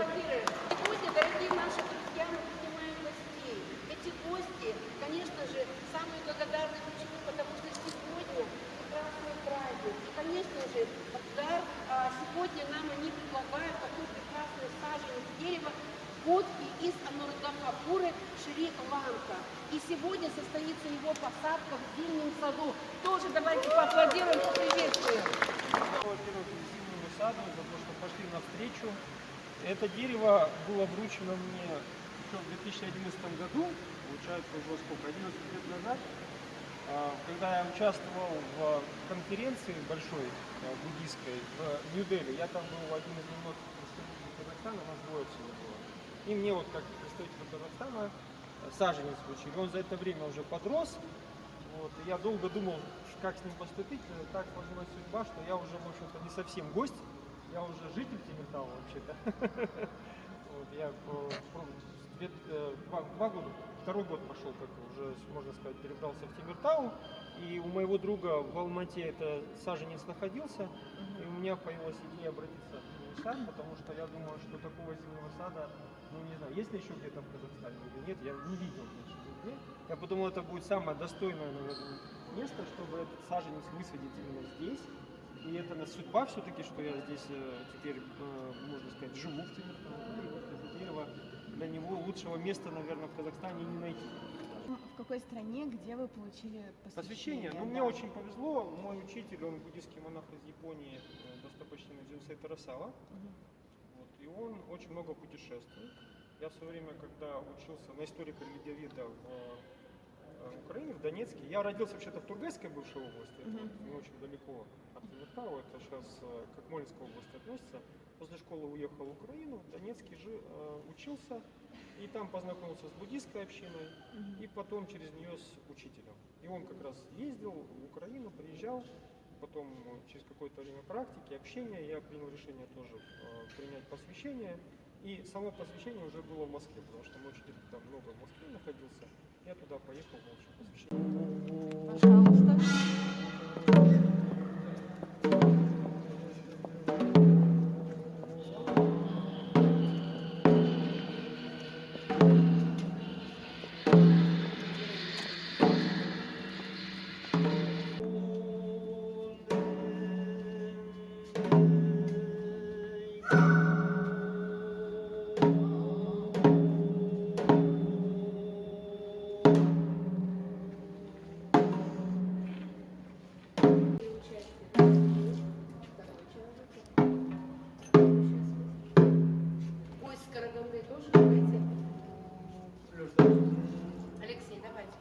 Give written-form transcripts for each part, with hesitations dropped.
поаплодируем. Сегодня, дорогие наши друзья, мы принимаем гостей. Эти гости, конечно же, самые благодарные. Почему? Потому что сегодня прекрасный праздник. И, конечно же, сегодня нам они предлагают такой прекрасный саженец дерева водки из Анурадхапуры, Шри-Ланка. И сегодня состоится его посадка в зимнем саду. Тоже давайте поаплодируем и приветствуем. Во-первых, зимнему саду за то, что пошли навстречу. Это дерево было вручено мне еще в 2011 году, получается уже сколько, 11 лет назад, когда я участвовал в конференции большой буддийской в Нью-Дели. Я там был один из немногих представителей Казахстана, у нас двое всего было. И мне вот как представителю Казахстана саженец вручили. Он за это время уже подрос. Вот, и я долго думал, как с ним поступить. Так сложилась судьба, что я уже, в общем-то, не совсем гость. Я уже житель Темиртау вообще-то. Я второй год пошел, как уже, можно сказать, перебрался в Темиртау. И у моего друга в Алмате это саженец находился. И у меня появилась идея обратиться в зимний сад, потому что я думаю, что такого зимнего сада, ну не знаю, есть ли еще где-то в Казахстане или нет, я не видел нигде. Я подумал, это будет самое достойное, наверное, место, чтобы этот саженец высадить именно здесь. И это судьба все-таки, что я здесь теперь, можно сказать, живу в Темиртау. И вот это дерево, для него лучшего места, наверное, в Казахстане не найти. В какой стране, где вы получили посвящение? Ну, мне очень повезло. Мой учитель, он буддийский монах из Японии, достопочтенный Дзюнсей Тарасава. Вот, и он очень много путешествует. Я в свое время, когда учился на историка-религиоведа в Украине, в Донецке, я родился вообще-то в Тургайской бывшей области, это не очень далеко от Темиртау, это сейчас к Акмолинской области относится. После школы уехал в Украину, в Донецке учился, и там познакомился с буддийской общиной, и потом через нее с учителем. И он как раз ездил в Украину, приезжал, потом через какое-то время практики, общения, я принял решение тоже принять посвящение. И само посвящение уже было в Москве, потому что мой учитель там много в Москве находился. Я туда поехал, получил посвящение. Пожалуйста. Алексей, давайте.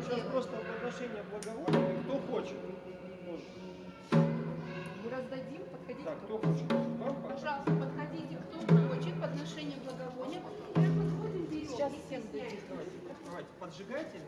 Сейчас просто подношение благовония, кто хочет. Мы раздадим, подходите. Так, кто хочет? Пожалуйста, подходите, кто хочет подношение благовония. Прям подходим, берем. Сейчас всем дадим. Давайте, поджигайте.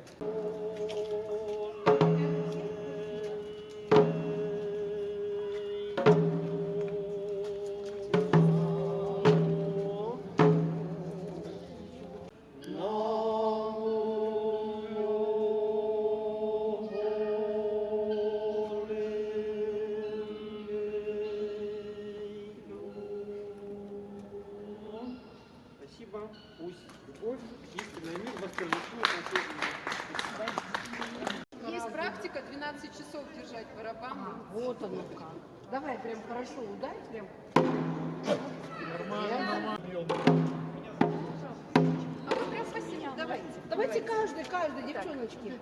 Спасибо. Пусть любовь, истинный мир восторжествует на всех. Есть практика 12 часов держать барабан. Вот оно как. Давай прям хорошо ударь, прям. Нормально. А вы прям спасибо. Давайте. Давайте каждый, девчоночки.